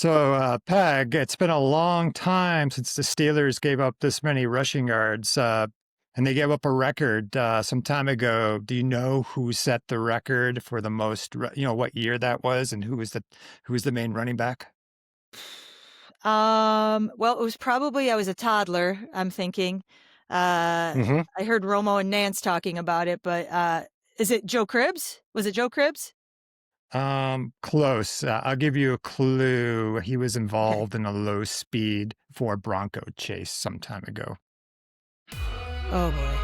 Peg, it's been a long time since the Steelers gave up this many rushing yards, and they gave up a record some time ago. Do you know who set the record for the most? What year that was, and who was the main running back? Well, it was probably I was a toddler, I'm thinking. hmm I heard Romo and Nance talking about it, but is it Joe Cribbs? Was it Joe Cribbs? Close. I'll give you a clue. He was Okay. involved in a low speed Ford Bronco chase some time ago. Oh boy.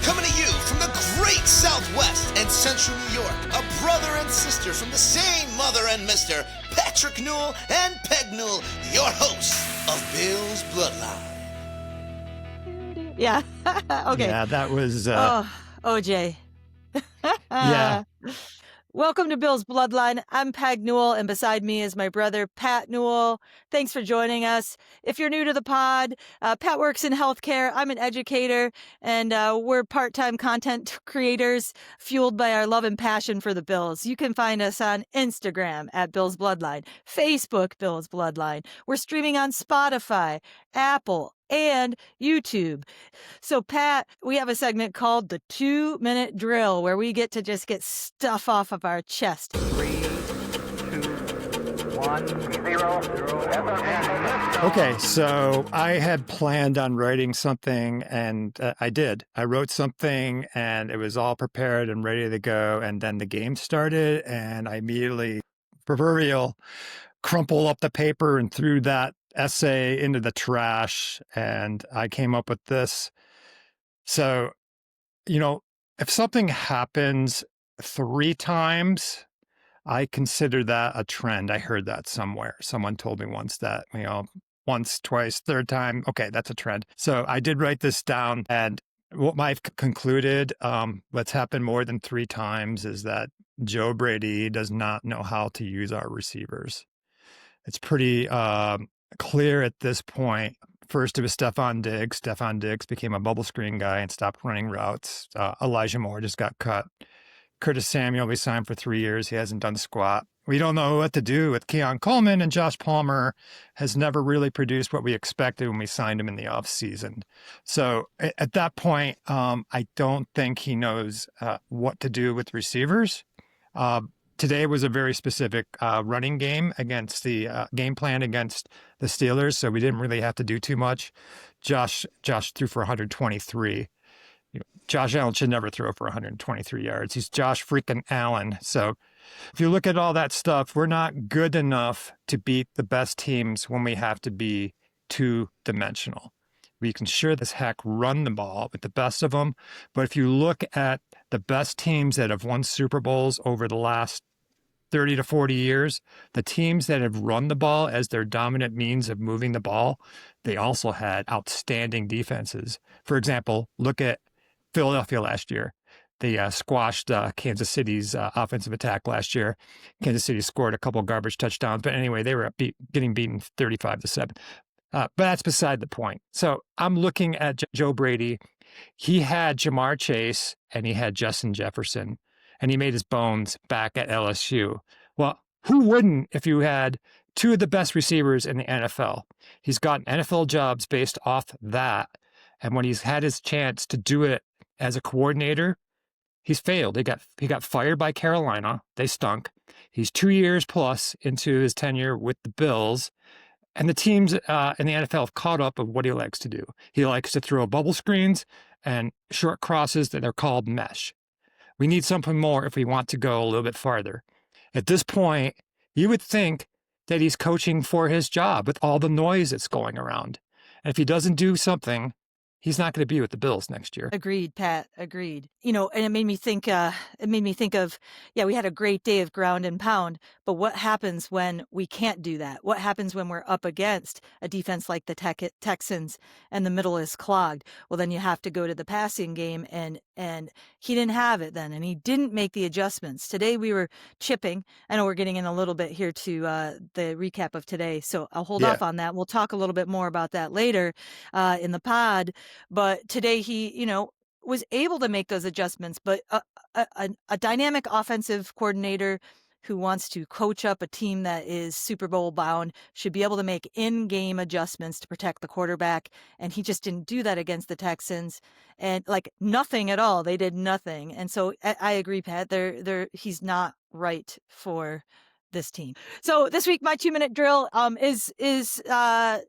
Coming to you from the great Southwest and Central New York, a brother and sister from the same mother and mister, Patrick Newell and Peg Newell, your hosts of Bill's Bloodline. Yeah. Okay. Yeah, that was. Oh, OJ. Yeah. Welcome to Bill's Bloodline. I'm Peg Newell, and beside me is my brother, Pat Newell. Thanks for joining us. If you're new to the pod, Pat works in healthcare. I'm an educator, and we're part-time content creators fueled by our love and passion for the Bills. You can find us on Instagram at Bill's Bloodline, Facebook Bill's Bloodline. We're streaming on Spotify, Apple, and YouTube. So, Pat, we have a segment called the 2-minute drill where we get to just get stuff off of our chest. 3, 2, 1, 0. Okay, so I had planned on writing something, and I did. I wrote something, and it was all prepared and ready to go. And then the game started, and I immediately, proverbial, crumpled up the paper and threw that essay into the trash. And I came up with this. So, if something happens 3 times, I consider that a trend. I heard that somewhere. Someone told me once that, once, twice, third time. Okay, that's a trend. So I did write this down. And what I've concluded, what's happened more than 3 times is that Joe Brady does not know how to use our receivers. It's pretty clear at this point. First, it was Stephon Diggs. Stephon Diggs became a bubble screen guy and stopped running routes. Elijah Moore just got cut. Curtis Samuel, we signed for 3 years. He hasn't done squat. We don't know what to do with Keon Coleman, and Josh Palmer has never really produced what we expected when we signed him in the offseason. So at that point, I don't think he knows what to do with receivers. Today was a very specific running game against the game plan against the Steelers, so we didn't really have to do too much. Josh threw for 123. Josh Allen should never throw for 123 yards. He's Josh freaking Allen. So if you look at all that stuff, we're not good enough to beat the best teams when we have to be two-dimensional. We can sure as heck run the ball with the best of them. But if you look at the best teams that have won Super Bowls over the last 30 to 40 years, the teams that have run the ball as their dominant means of moving the ball, they also had outstanding defenses. For example, look at Philadelphia last year. They squashed Kansas City's offensive attack last year. Kansas City scored a couple of garbage touchdowns, but anyway, they were getting beaten 35-7. But that's beside the point. So I'm looking at Joe Brady. He had Jamar Chase and he had Justin Jefferson, and he made his bones back at LSU. Well, who wouldn't if you had two of the best receivers in the NFL? He's gotten NFL jobs based off that. And when he's had his chance to do it as a coordinator, he's failed. He got fired by Carolina. They stunk. He's 2 years plus into his tenure with the Bills. And the teams in the NFL have caught up of what he likes to do. He likes to throw bubble screens and short crosses that are called mesh. We need something more if we want to go a little bit farther. At this point, you would think that he's coaching for his job with all the noise that's going around. And if he doesn't do something, he's not going to be with the Bills next year. Agreed, Pat. Agreed. And it made me think. Of, yeah, we had a great day of ground and pound, but what happens when we can't do that? What happens when we're up against a defense like the Texans and the middle is clogged? Well, then you have to go to the passing game, and he didn't have it then, and he didn't make the adjustments. Today we were chipping. I know we're getting in a little bit here to the recap of today, so I'll hold off on that. We'll talk a little bit more about that later in the pod. But today he, was able to make those adjustments. But a dynamic offensive coordinator who wants to coach up a team that is Super Bowl bound should be able to make in-game adjustments to protect the quarterback. And he just didn't do that against the Texans, and like nothing at all. They did nothing. And so I agree, Pat. He's not right for this team. So this week, my 2-minute drill is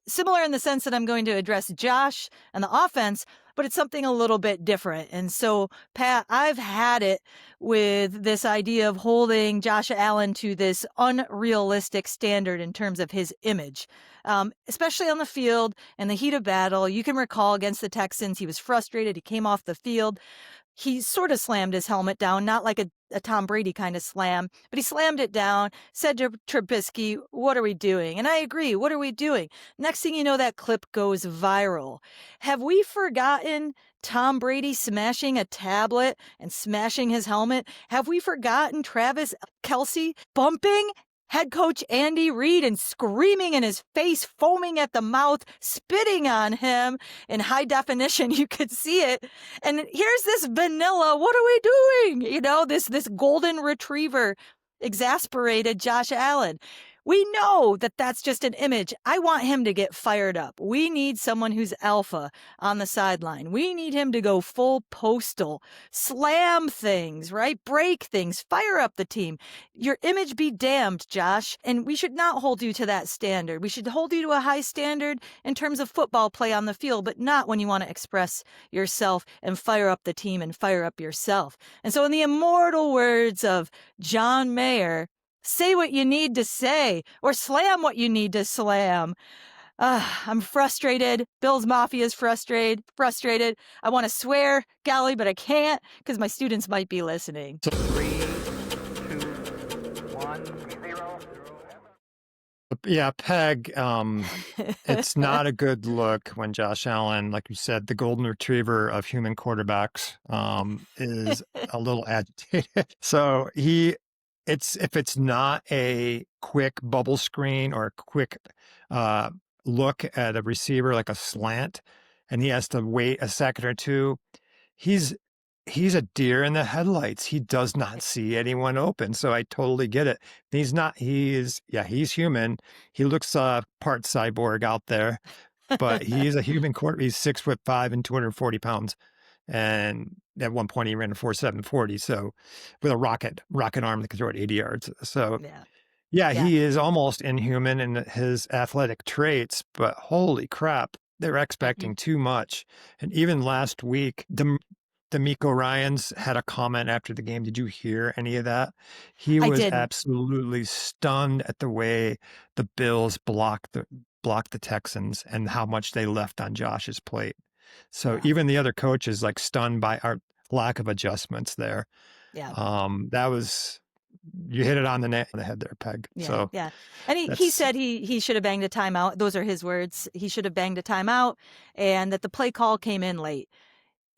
similar in the sense that I'm going to address Josh and the offense, but it's something a little bit different. And so, Pat, I've had it with this idea of holding Josh Allen to this unrealistic standard in terms of his image, especially on the field in the heat of battle. You can recall against the Texans, he was frustrated. He came off the field. He sort of slammed his helmet down, not like a Tom Brady kind of slam, but he slammed it down, said to Trubisky, "What are we doing?" And I agree. What are we doing? Next thing you know, that clip goes viral. Have we forgotten Tom Brady smashing a tablet and smashing his helmet? Have we forgotten Travis Kelce bumping head coach Andy Reid and screaming in his face, foaming at the mouth, spitting on him in high definition? You could see it. And here's this vanilla, "What are we doing?" This golden retriever exasperated Josh Allen. We know that that's just an image. I want him to get fired up. We need someone who's alpha on the sideline. We need him to go full postal, slam things, right? Break things, fire up the team. Your image be damned, Josh. And we should not hold you to that standard. We should hold you to a high standard in terms of football play on the field, but not when you want to express yourself and fire up the team and fire up yourself. And so in the immortal words of John Mayer, say what you need to say or slam what you need to slam. I'm frustrated. Bills Mafia is frustrated. I want to swear, golly, but I can't because my students might be listening. 3, 2, 1, 0. Yeah, Peg, it's not a good look when Josh Allen, like you said, the golden retriever of human quarterbacks, is a little agitated. So if it's not a quick bubble screen or a quick look at a receiver like a slant, and he has to wait a second or two, he's a deer in the headlights. He does not see anyone open. So I totally get it. He's human. He looks part cyborg out there, but he's a human quarterback. He's 6'5" and 240 pounds. And at one point he ran a 4.7 40. So with a rocket arm that can throw it 80 yards. So yeah, he is almost inhuman in his athletic traits, but holy crap, they're expecting too much. And even last week, D'Amico Ryans had a comment after the game. Did you hear any of that? He was absolutely stunned at the way the Bills blocked the Texans and how much they left on Josh's plate. So even the other coaches like stunned by our lack of adjustments there. Yeah. You hit it on the head there, Peg. Yeah. So yeah. And he said he should have banged a timeout. Those are his words. He should have banged a timeout, and that the play call came in late.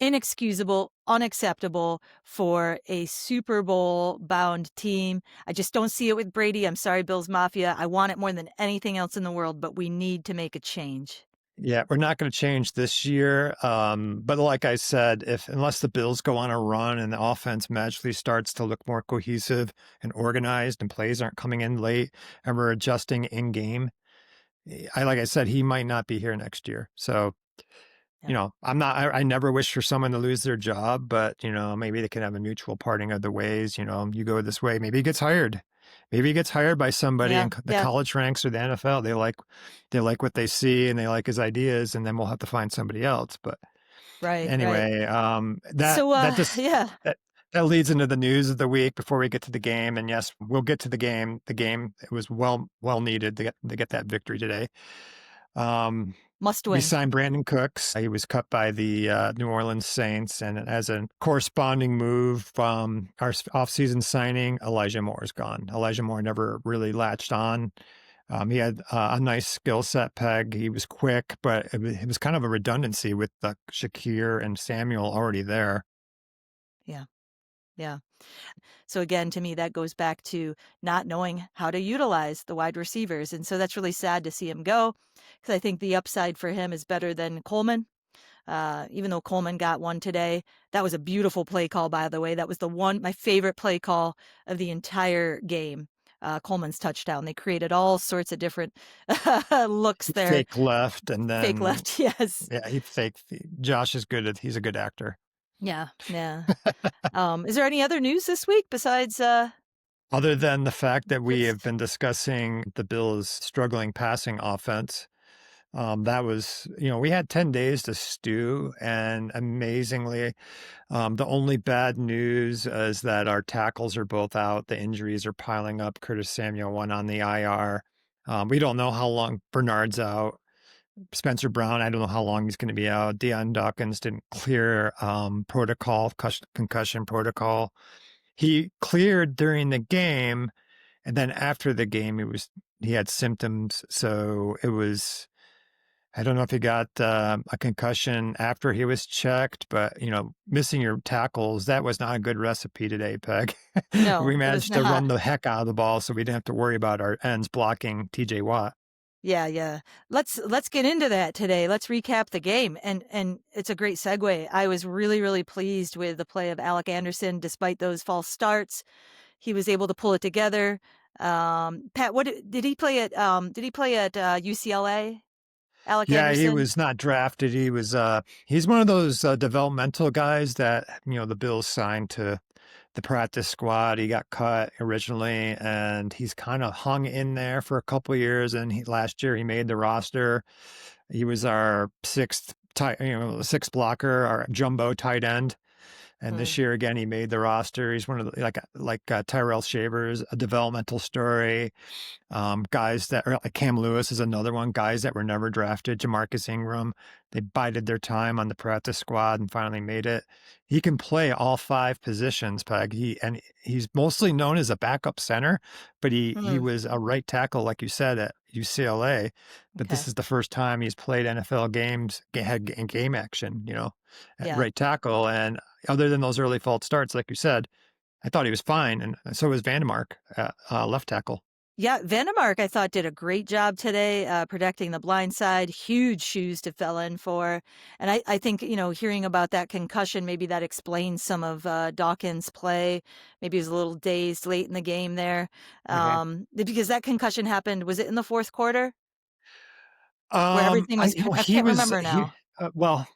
Inexcusable, unacceptable for a Super Bowl bound team. I just don't see it with Brady. I'm sorry, Bills Mafia. I want it more than anything else in the world, but we need to make a change. Yeah, we're not going to change this year. But like I said, unless the Bills go on a run and the offense magically starts to look more cohesive and organized and plays aren't coming in late and we're adjusting in game, like I said, he might not be here next year. So, I never wish for someone to lose their job, but, maybe they can have a mutual parting of the ways. You go this way, maybe he gets hired. Maybe he gets hired by somebody in the college ranks or the NFL. They like what they see and they like his ideas, and then we'll have to find somebody else. But anyway, that leads into the news of the week before we get to the game. And yes, we'll get to the game. The game, it was well needed to get that victory today. Must We win. signed Brandon Cooks. He was cut by the New Orleans Saints, and as a corresponding move from our offseason signing, Elijah Moore is gone. Elijah Moore never really latched on. He had a nice skill set, Peg. He was quick, but it was kind of a redundancy with Shakir and Samuel already there. Yeah. Yeah. So again, to me, that goes back to not knowing how to utilize the wide receivers. And so that's really sad to see him go because I think the upside for him is better than Coleman. Even though Coleman got one today, that was a beautiful play call, by the way. That was my favorite play call of the entire game. Coleman's touchdown. They created all sorts of different looks there. Fake left, and Fake then left, yes. yeah, he faked. Josh is good at. He's a good actor. Yeah, yeah. Is there any other news this week besides Other than the fact that we have just been discussing the Bills' struggling passing offense, that was, we had 10 days to stew, and amazingly, the only bad news is that our tackles are both out. The injuries are piling up. Curtis Samuel went on the IR. We don't know how long Bernard's out. Spencer Brown, I don't know how long he's going to be out. Deion Dawkins didn't clear concussion protocol. He cleared during the game, and then after the game, he had symptoms. So it was, I don't know if he got a concussion after he was checked, but missing your tackles, that was not a good recipe today, Peg. no, We it was managed to not. run the heck out of the ball, so we didn't have to worry about our ends blocking TJ Watt. Yeah, yeah. Let's get into that today. Let's recap the game. And it's a great segue. I was really, really pleased with the play of Alec Anderson despite those false starts. He was able to pull it together. Pat, what did he play at UCLA? Alec Yeah, he Anderson? was not drafted. He's one of those developmental guys that, the Bills signed to the practice squad. He got cut originally, and he's kind of hung in there for a couple of years. And last year he made the roster. He was our sixth blocker, our jumbo tight end. And this year again, he made the roster. He's one of the, like Tyrell Shavers, a developmental story. Guys that are like Cam Lewis is another one. Guys that were never drafted. Jamarcus Ingram, they bided their time on the practice squad and finally made it. He can play all 5 positions, Peg. He's mostly known as a backup center, but he was a right tackle, like you said, at UCLA. But this Okay. is the first time he's played NFL games, had game action, at Yeah. right tackle. And other than those early false starts, like you said, I thought he was fine, and so was Vandemark at left tackle. Yeah, Vandemark, I thought, did a great job today protecting the blind side. Huge shoes to fill in for. And I think, hearing about that concussion, maybe that explains some of Dawkins' play. Maybe he was a little dazed late in the game there. Because that concussion happened, was it in the fourth quarter? Where everything was, I can't remember now. Well,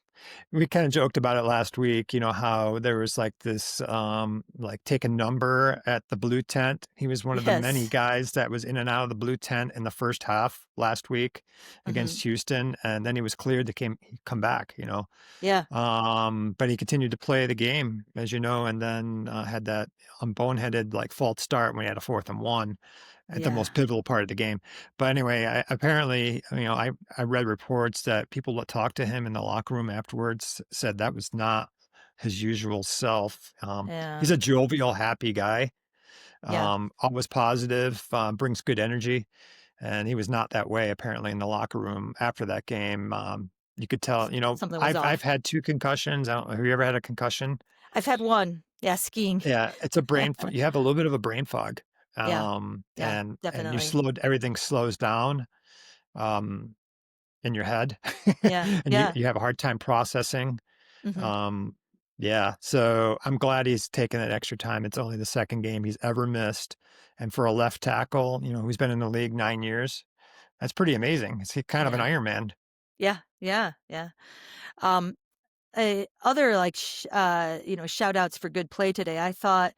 we kind of joked about it last week, how there was like this, like take a number at the blue tent. He was one of the many Yes. guys that was in and out of the blue tent in the first half last week Hmm. against Houston. And then he was cleared to come back, Yeah. but he continued to play the game, as you know, and then had that boneheaded like false start when he had a 4th and 1 at the Yeah. most pivotal part of the game. But anyway, apparently, I read reports that people that talked to him in the locker room afterwards said that was not his usual self. Yeah. He's a jovial, happy guy, Yeah. always positive, brings good energy. And he was not that way apparently in the locker room after that game. You could tell, Something was I've off. had 2 concussions. I don't know. Have you ever had a concussion? I've had one. Yeah, skiing. Yeah, it's a you have a little bit of a brain fog. Yeah. Yeah, And definitely. everything slows down um in your head. Yeah. And Yeah. you have a hard time processing. Hmm. Um yeah, so I'm glad he's taken that extra time. It's only the 2nd game he's ever missed. And for a left tackle, who's been in the league 9 years, that's pretty amazing. It's kind of an Yeah. Iron Man. Yeah. Yeah. Yeah. Um, other like shout outs for good play today. I thought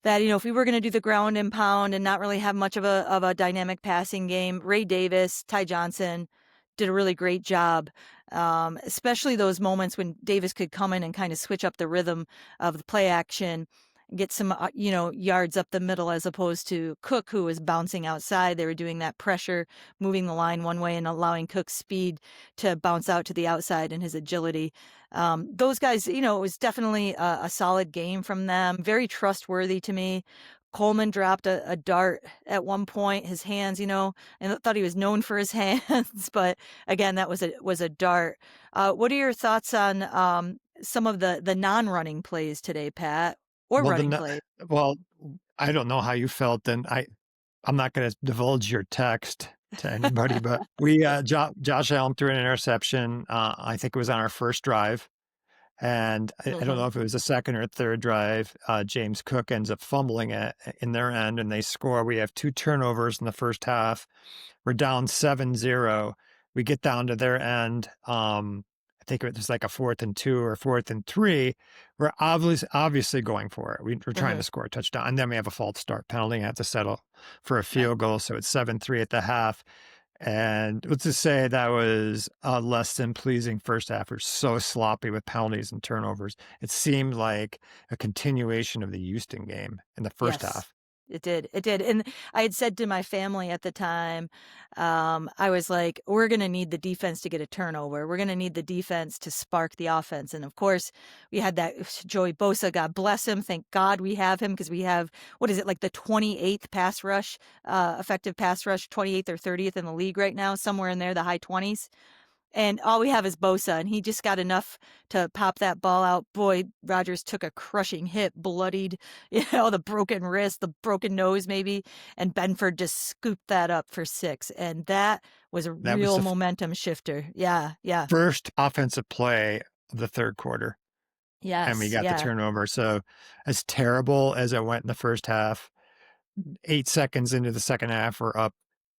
that if we were going to do the ground and pound and not really have much of a dynamic passing game, Ray Davis, Ty Johnson did a really great job. Especially those moments when Davis could come in and kind of switch up the rhythm of the play action. get some, yards up the middle as opposed to Cook, who was bouncing outside. They were doing that pressure, moving the line one way and allowing Cook's speed to bounce out to the outside and his agility. Those guys, it was definitely a solid game from them. Very trustworthy to me. Coleman dropped a dart at one point. His hands, and I thought he was known for his hands, but again, that was a dart. What are your thoughts on some of the non-running plays today, Pat, or Well, running plays? well, I don't know how you felt, and I'm not going to divulge your text to anybody, but we Josh Allen threw an interception. I think it was on our first drive. And I don't Mm-hmm. know if it was the second or third drive. James Cook ends up fumbling it in their end, and they score. We have 2 turnovers in the first half. We're down 7-0. We get down to their end. I think it was like a 4th and 2 or 4th and 3. We're obviously going for it. We're trying to score a touchdown, and then we have a false start penalty and have to settle for a Right. field goal. So it's 7-3 at the half. And let's just say that was a less than pleasing first half. We're so sloppy with penalties and turnovers. It seemed like a continuation of the Houston game in the first Yes. half. It did. It did. And I had said to my family at the time, I was like, we're going to need the defense to get a turnover. We're going to need the defense to spark the offense. And of course, we had that Joey Bosa, God bless him. Thank God we have him because we have, what is it, like the 28th pass rush, effective pass rush, 28th or 30th in the league right now, somewhere in there, the high 20s. And all we have is Bosa, and he just got enough to pop that ball out. Boy, Rodgers took a crushing hit, bloodied, the broken wrist, the broken nose maybe, and Benford just scooped that up for 6. And that was a That was real the momentum shifter. Yeah, yeah. first offensive play of the third quarter, and we Yes, got the yeah, turnover. So as terrible as it went in the first half, 8 seconds into the second half, we're up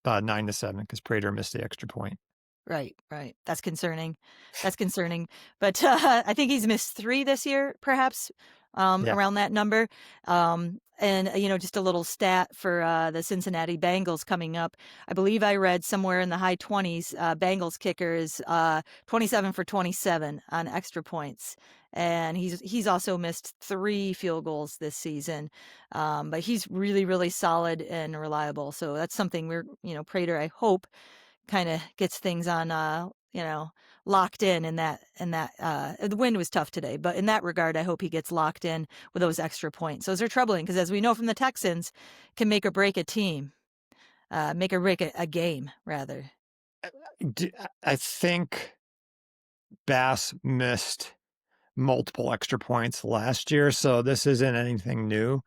9-7 because Prater missed the extra point. right, right. That's concerning. That's concerning. But I think he's missed 3 this year, perhaps, Yeah. around that number. And, just a little stat for the Cincinnati Bengals coming up. I believe I read somewhere in the high 20s, Bengals kicker is 27 for 27 on extra points. And he's also missed 3 field goals this season. But he's really, really solid and reliable. So that's something Prater, I hope, kind of gets things on locked in that the wind was tough today, but in that regard I hope he gets locked in with those extra points. Those are troubling because, as we know from the Texans, can make or break a team, make or break a game rather. I think Bass missed multiple extra points last year, so this isn't anything new.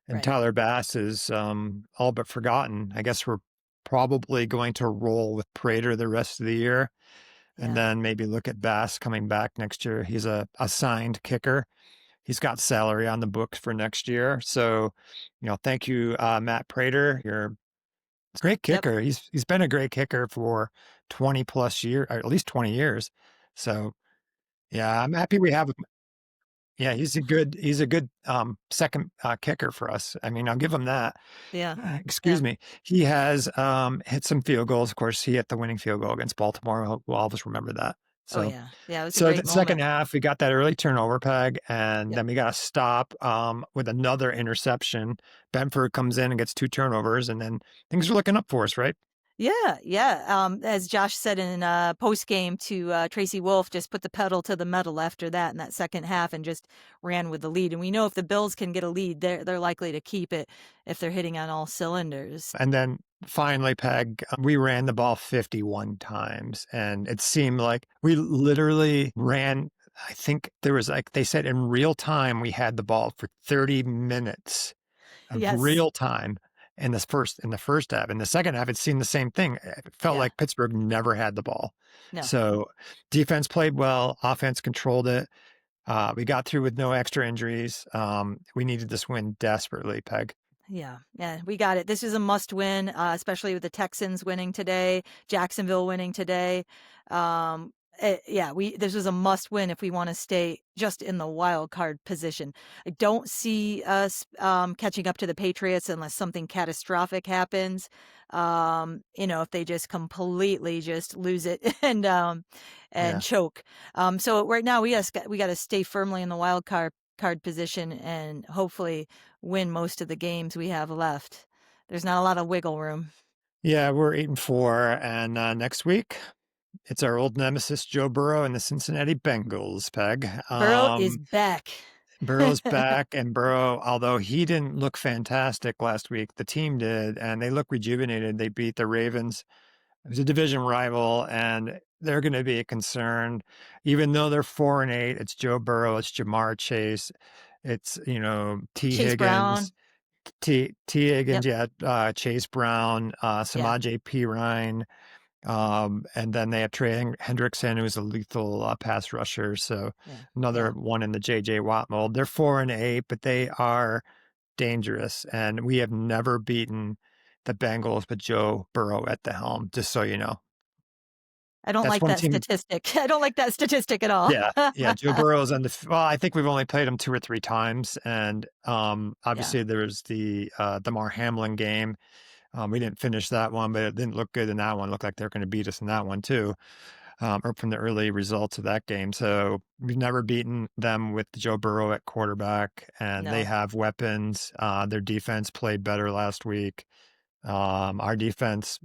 And Right. Tyler Bass is all but forgotten. I guess we're probably going to roll with Prater the rest of the year, and Yeah. then maybe look at Bass coming back next year. He's a signed kicker. He's got salary on the books for next year. So, thank you, Matt Prater. You're a great Yep. kicker. He's been a great kicker for 20 plus years, or at least 20 years. So yeah, I'm happy we have him. Yeah, he's a good second kicker for us. I mean, I'll give him that. Yeah. Excuse Yeah. me. He has hit some field goals. Of course, he hit the winning field goal against Baltimore. We'll always remember that. Oh So, yeah. Yeah. It was a so great the second moment. half, we got that early turnover peg, and Yep. then we got to stop with another interception. Benford comes in and gets 2 turnovers, and then things are looking up for us, right? Yeah, yeah. As Josh said in post game to Tracy Wolf, just put the pedal to the metal after that in that second half and just ran with the lead. And we know if the Bills can get a lead, they're likely to keep it if they're hitting on all cylinders. And then finally, Peg, we ran the ball 51 times, and it seemed like we literally ran. I think there was, like they said, in real time, we had the ball for 30 minutes of Yes. real time in the first half. In the second half, it seemed the same thing. It felt Yeah. like Pittsburgh never had the ball. No. So defense played well, offense controlled it. We got through with no extra injuries. We needed this win desperately, Peg. Yeah, yeah, we got it. This is a must win, especially with the Texans winning today, Jacksonville winning today. This was a must win if we want to stay just in the wild card position. I don't see us catching up to the Patriots unless something catastrophic happens. If they just completely just lose it and Yeah. choke. So right now we got to stay firmly in the wild card card position and hopefully win most of the games we have left. There's not a lot of wiggle room. Yeah, we're 8-4, and next week it's our old nemesis Joe Burrow and the Cincinnati Bengals. Peg. Burrow is back. Burrow's back, and Burrow, although he didn't look fantastic last week, the team did, and they look rejuvenated. They beat the Ravens. It was a division rival, and they're going to be a concern. Even though they're 4-8, it's Joe Burrow, it's Jamar Chase, it's T. Chase Brown. Higgins, T. Higgins, Yep. Chase Brown, Samaje P. Ryan. And then they have Trey Hendrickson, who's a lethal pass rusher. So another one in the J.J. Watt mold. They're 4-8, but they are dangerous. And we have never beaten the Bengals with Joe Burrow at the helm, just so you know. I don't like that statistic. I don't like that statistic at all. Yeah. Joe Burrow's I think we've only played him 2 or 3 times. And obviously there's the Damar Hamlin game. We didn't finish that one, but it didn't look good in that one. It looked like they're going to beat us in that one too, or from the early results of that game. So we've never beaten them with Joe Burrow at quarterback, and they have weapons. Their defense played better last week. Our defense,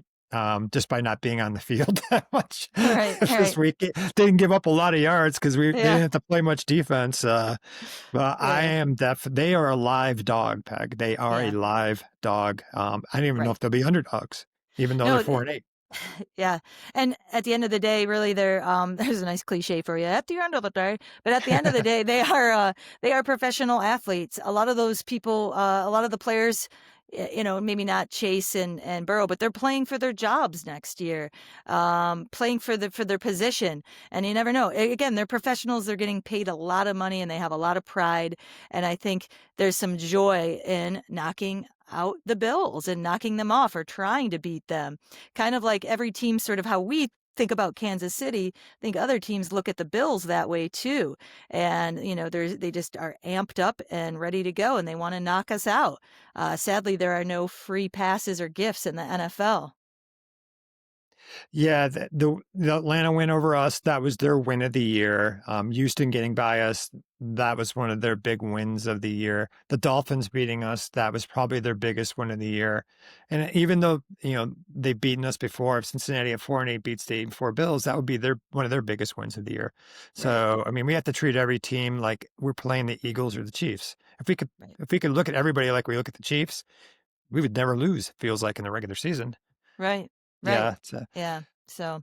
just by not being on the field that much this week, didn't give up a lot of yards because they didn't have to play much defense. But they are a live dog, Peg. They are a live dog. I don't even know if they'll be underdogs, even though they're 4-8. Yeah. And at the end of the day, really, they're there's a nice cliche for you. At the end of the day, but at the end of the day, they are professional athletes. A lot of those people, a lot of the players, maybe not Chase and Burrow, but they're playing for their jobs next year, playing for their position. And you never know. Again, they're professionals. They're getting paid a lot of money, and they have a lot of pride. And I think there's some joy in knocking out the Bills and knocking them off or trying to beat them. Kind of like every team, sort of how we think about Kansas City. I think other teams look at the Bills that way too. And, they just are amped up and ready to go, and they want to knock us out. Sadly, there are no free passes or gifts in the NFL. Yeah, the Atlanta win over us, that was their win of the year. Houston getting by us, that was one of their big wins of the year. The Dolphins beating us, that was probably their biggest win of the year. And even though, they've beaten us before, if Cincinnati at 4-8 beats the 8-4 Bills, that would be one of their biggest wins of the year. So, I mean, we have to treat every team like we're playing the Eagles or the Chiefs. If we could look at everybody like we look at the Chiefs, we would never lose, it feels like, in the regular season. Right. Yeah. Yeah. So,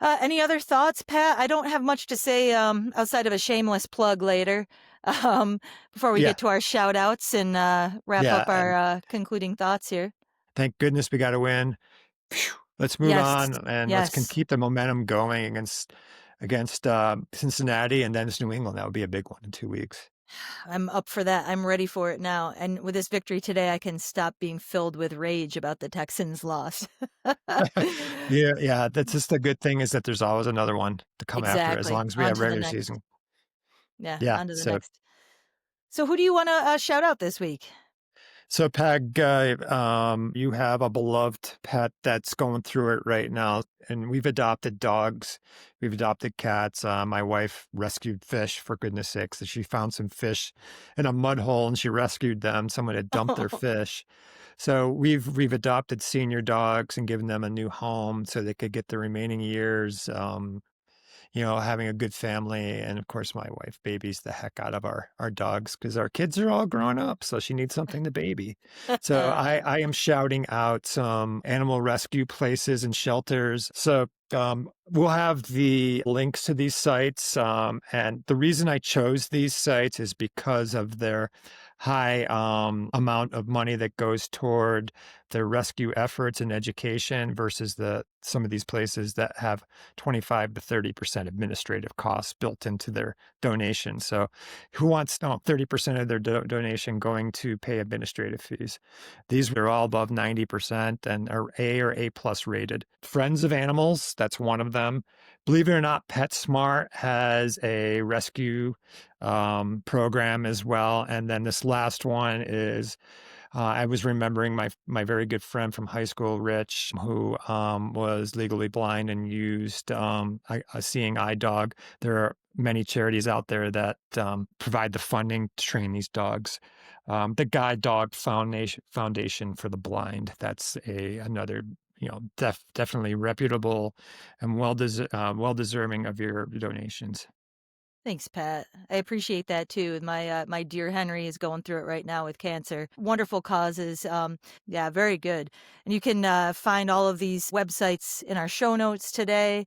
any other thoughts, Pat? I don't have much to say outside of a shameless plug later before we get to our shout outs and wrap up our concluding thoughts here. Thank goodness we got to win. Phew, let's move on, and let's keep the momentum going against Cincinnati and then it's New England. That would be a big one in 2 weeks. I'm up for that. I'm ready for it now. And with this victory today, I can stop being filled with rage about the Texans' loss. Yeah. That's just the good thing, is that there's always another one to come after, as long as we have regular season. Yeah. On to the next. So who do you want to shout out this week? So, Peg, you have a beloved pet that's going through it right now, and we've adopted dogs. We've adopted cats. My wife rescued fish, for goodness sakes. She found some fish in a mud hole, and she rescued them. Someone had dumped their fish. So we've adopted senior dogs and given them a new home so they could get the remaining years having a good family. And of course, my wife babies the heck out of our dogs because our kids are all grown up. So she needs something to baby. So I am shouting out some animal rescue places and shelters. So we'll have the links to these sites. And the reason I chose these sites is because of their high amount of money that goes toward their rescue efforts and education versus some of these places that have 25 to 30% administrative costs built into their donation. So who wants 30% of their donation going to pay administrative fees? These are all above 90% and are A or A plus rated. Friends of Animals, that's one of them. Believe it or not, PetSmart has a rescue program as well. And then this last one is I was remembering my very good friend from high school, Rich, who was legally blind and used a seeing eye dog. There are many charities out there that provide the funding to train these dogs. The Guide Dog Foundation for the Blind. That's another definitely reputable and well deserving of your donations. Thanks, Pat. I appreciate that too. My dear Henry is going through it right now with cancer. Wonderful causes. Yeah, very good. And you can find all of these websites in our show notes today.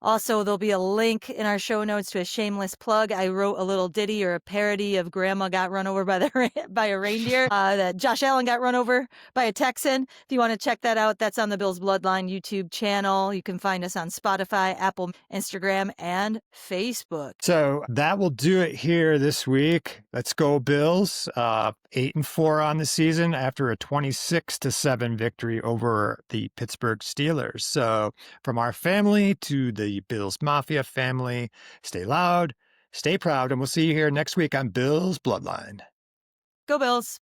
Also, there'll be a link in our show notes to a shameless plug. I wrote a little ditty or a parody of Grandma Got Run Over by by a Reindeer, that Josh Allen got run over by a Texan. If you want to check that out, that's on the Bills Bloodline YouTube channel. You can find us on Spotify, Apple, Instagram, and Facebook. So that will do it here this week. Let's go Bills. 8-4 on the season after a 26-7 victory over the Pittsburgh Steelers. So from our family to the Bills Mafia family, stay loud, stay proud, and we'll see you here next week on Bills Bloodline. Go Bills.